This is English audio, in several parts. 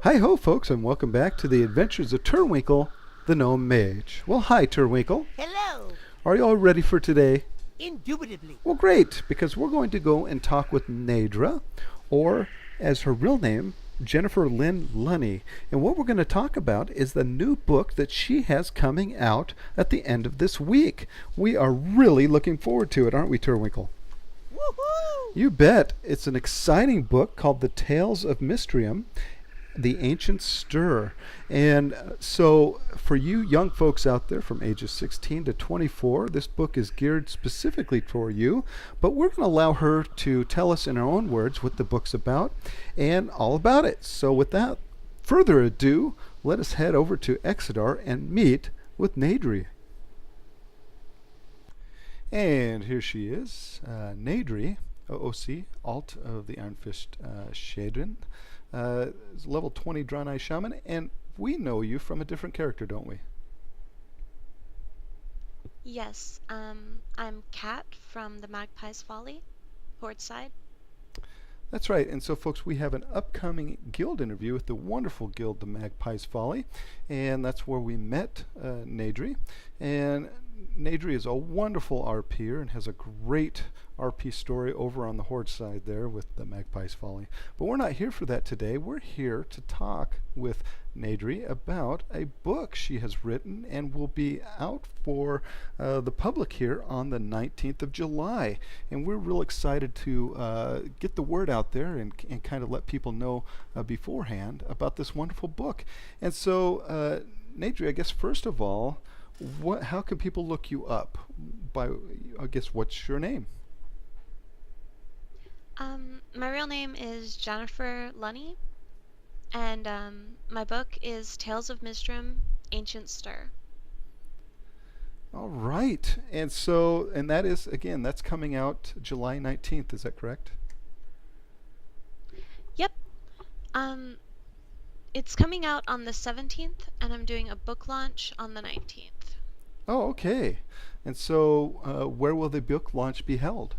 Hi ho, folks, and welcome back to the adventures of Turwinkle, the gnome mage. Well, hi, Turwinkle. Hello. Are you all ready for today? Indubitably. Well, great, because we're going to go and talk with Nadra, or as her real name, Jennifer Lynn Lunny. And what we're going to talk about is the new book that she has coming out at the end of this week. We are really looking forward to it, aren't we, Turwinkle? Woohoo! You bet. It's an exciting book called The Tales of Mysdrym, the ancient stir. And so, for you young folks out there from ages 16 to 24, this book is geared specifically for you. But we're going to allow her to tell us in her own words what the book's about and all about it. So, without further ado, let us head over to Exeter and meet with Nadri. And here she is, Nadri, OOC, alt of the Ironfist Shadrin. Is level 20 Draenei Shaman, and we know you from a different character, don't we? Yes, I'm Kat from the Magpie's Folly, Port Side. That's right. And so, folks, we have an upcoming guild interview with the wonderful guild, the Magpie's Folly, and that's where we met Nadri. And Nadri is a wonderful RPer and has a great RP story over on the Horde side there with the Magpie's Folly. But we're not here for that today. We're here to talk with Nadri about a book she has written and will be out for the public here on the 19th of July. And we're real excited to get the word out there and kind of let people know beforehand about this wonderful book. And so, Nadri, I guess first of all, how can people look you up? I guess, what's your name? My real name is Jennifer Lunny, and my book is Tales of Mysdrym, Ancient Stir. All right. And so, and that is, again, that's coming out July 19th, is that correct? Yep. It's coming out on the 17th, and I'm doing a book launch on the 19th. Oh, okay. And so, where will the book launch be held?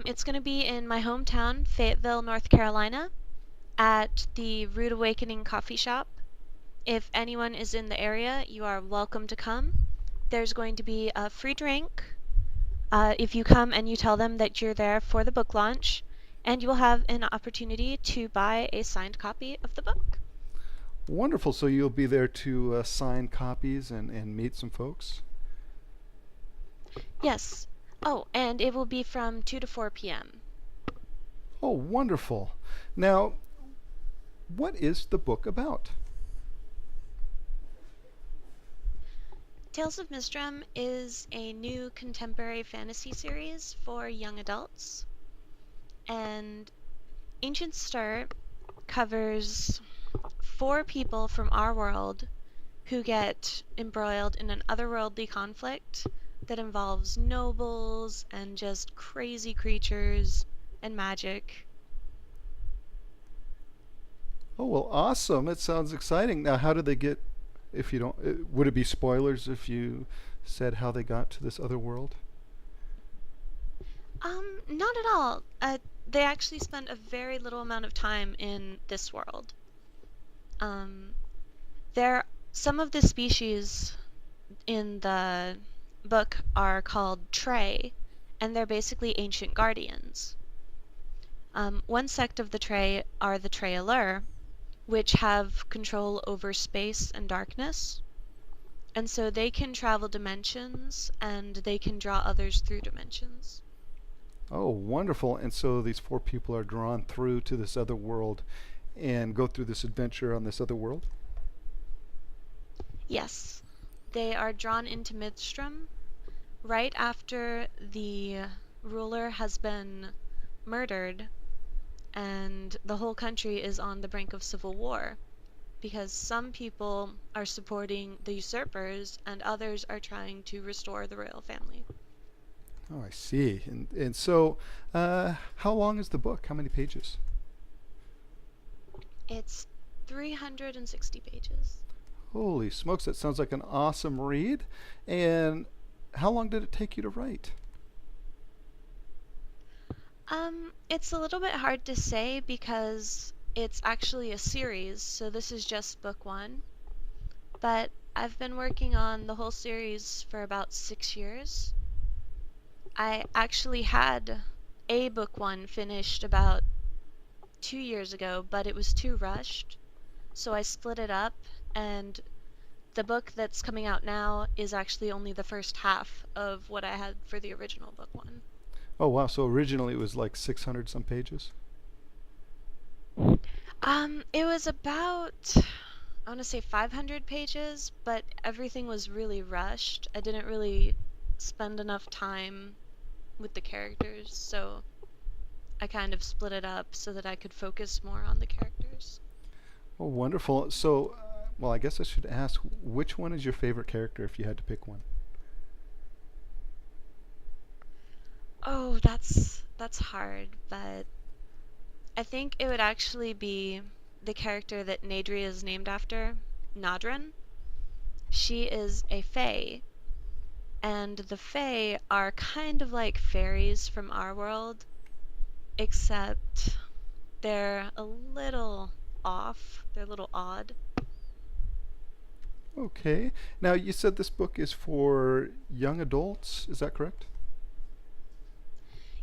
It's going to be in my hometown, Fayetteville, North Carolina, at the Rude Awakening coffee shop. If anyone is in the area, you are welcome to come. There's going to be a free drink if you come and you tell them that you're there for the book launch, and you will have an opportunity to buy a signed copy of the book. Wonderful. So you'll be there to sign copies and meet some folks? Yes. Oh, and it will be from 2 to 4 p.m. Oh, wonderful. Now, what is the book about? Tales of Mysdrym is a new contemporary fantasy series for young adults, and Ancient Stir covers 4 people from our world who get embroiled in an otherworldly conflict that involves nobles and just crazy creatures and magic. Oh, well, awesome. It sounds exciting. Now, how did they get, if you don't, would it be spoilers if you said how they got to this other world? Not at all. They actually spend a very little amount of time in this world. Some of the species in the book are called Trey, and they're basically ancient guardians. One sect of the Trey are the Trey-Allure, which have control over space and darkness, and so they can travel dimensions and they can draw others through dimensions. Oh, wonderful. And so these 4 people are drawn through to this other world and go through this adventure on this other world? Yes. They are drawn into Mysdrym right after the ruler has been murdered and the whole country is on the brink of civil war, because some people are supporting the usurpers and others are trying to restore the royal family. Oh, I see. And so, how long is the book? How many pages? It's 360 pages. Holy smokes, that sounds like an awesome read. And how long did it take you to write? It's a little bit hard to say because it's actually a series, so this is just book one. But I've been working on the whole series for about 6 years. I actually had a book one finished about 2 years ago, but it was too rushed, so I split it up, and the book that's coming out now is actually only the first half of what I had for the original book one. Oh wow! So originally it was like 600 some pages. It was about, I want to say 500 pages, but everything was really rushed. I didn't really spend enough time with the characters, so I kind of split it up so that I could focus more on the characters. Oh, wonderful. So, well, I guess I should ask, which one is your favorite character if you had to pick one? Oh, that's hard, but I think it would actually be the character that Nadri is named after, Nadrin. She is a fae, and the fae are kind of like fairies from our world, except they're a little off. They're a little odd. Okay. Now, you said this book is for young adults. Is that correct?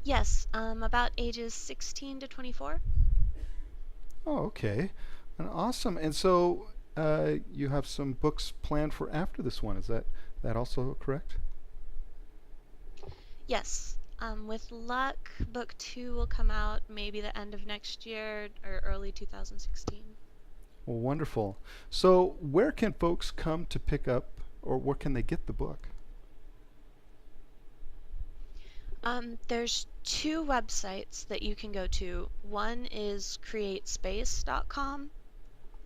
Yes, about ages 16 to 24. Oh, okay. And awesome. And so, you have some books planned for after this one. Is that also correct? Yes. With luck, book two will come out maybe the end of next year or early 2016. Well, wonderful. So, where can folks come to pick up, or where can they get the book? There's two websites that you can go to. One is createspace.com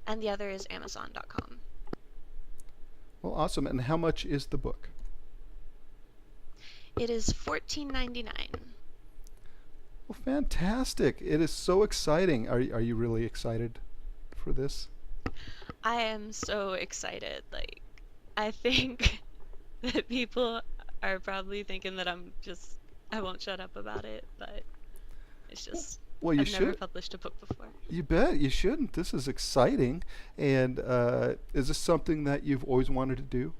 and the other is amazon.com. Well, awesome. And how much is the book? It is $14.99. Well, fantastic. It is so exciting. Are you really excited for this? I am so excited. Like, I think that people are probably thinking that I won't shut up about it, but it's just, Well, you I've never should. published a book before. You bet. You shouldn't. This is exciting. And is this something that you've always wanted to do?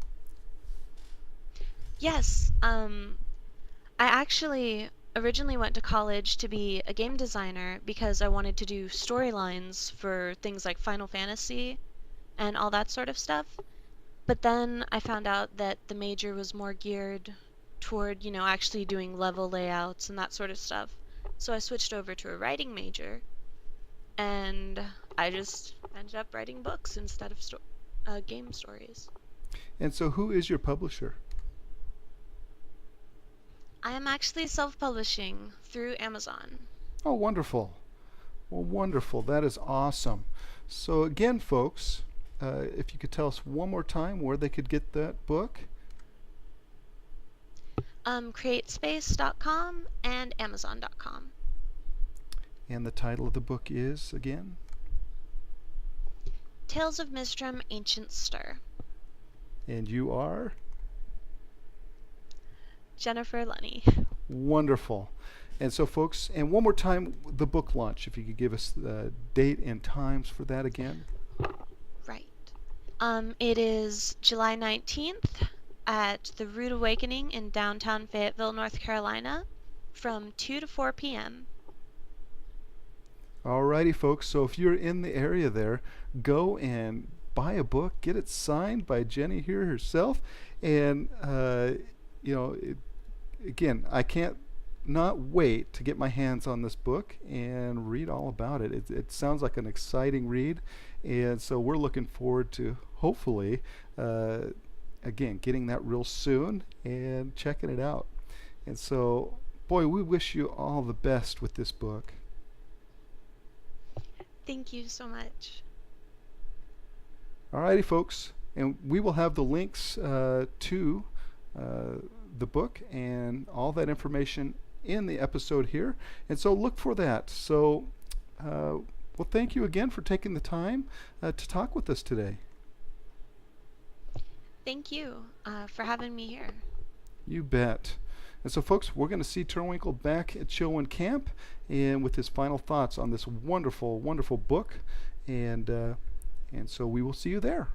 Yes, I actually originally went to college to be a game designer because I wanted to do storylines for things like Final Fantasy and all that sort of stuff. But then I found out that the major was more geared toward, actually doing level layouts and that sort of stuff. So I switched over to a writing major, and I just ended up writing books instead of game stories. And so, who is your publisher? I am actually self-publishing through Amazon. Oh, wonderful. Well, wonderful. That is awesome. So, again, folks, if you could tell us one more time where they could get that book. Createspace.com and Amazon.com. And the title of the book is, again? Tales of Mysdrym, Ancient Stir. And you are? Jennifer Lunny. Wonderful. And so, folks, and one more time, the book launch, if you could give us the date and times for that again. Right. It is July 19th at the Rude Awakening in downtown Fayetteville, North Carolina, from 2 to 4 p.m. Alrighty, folks. So if you're in the area there, go and buy a book, get it signed by Jenny here herself, and again, I can't not wait to get my hands on this book and read all about it. It sounds like an exciting read, and so we're looking forward to hopefully, again, getting that real soon and checking it out. And so, boy, we wish you all the best with this book. Thank you so much. Alrighty, folks, and we will have the links to the book and all that information in the episode here, and so look for that. So, well, thank you again for taking the time to talk with us today. Thank you for having me here. You bet. And so, folks, we're going to see Turwinkle back at Chilwyn Camp and with his final thoughts on this wonderful, wonderful book. And so we will see you there.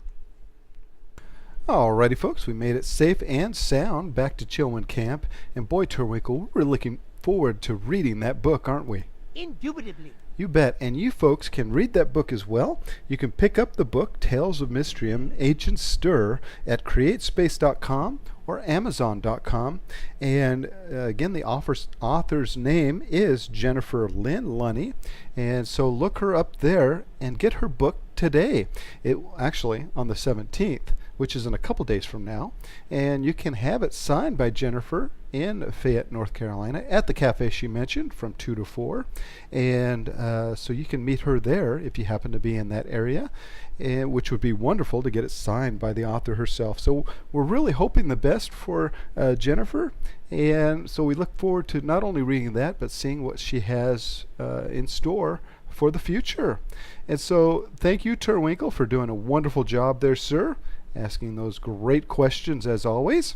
Alrighty, folks, we made it safe and sound back to Chilwyn Camp. And boy, Turwinkle, we're looking forward to reading that book, aren't we? Indubitably. You bet. And you folks can read that book as well. You can pick up the book, Tales of Mysdrym, Ancient Stir, at createspace.com or amazon.com. And again, the author's name is Jennifer Lynn Lunny. And so look her up there and get her book today. It actually on the 17th, which is in a couple days from now. And you can have it signed by Jennifer in Fayette, North Carolina, at the cafe she mentioned from 2 to 4. And so you can meet her there if you happen to be in that area, which would be wonderful to get it signed by the author herself. So we're really hoping the best for Jennifer. And so we look forward to not only reading that, but seeing what she has in store for the future. And so thank you, Turwinkle, for doing a wonderful job there, sir, asking those great questions as always.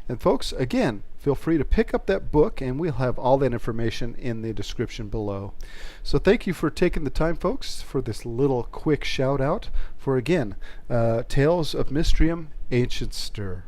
And folks, again, feel free to pick up that book, and we'll have all that information in the description below. So thank you for taking the time, folks, for this little quick shout out for, again, Tales of Mysdrym, Ancient Stir.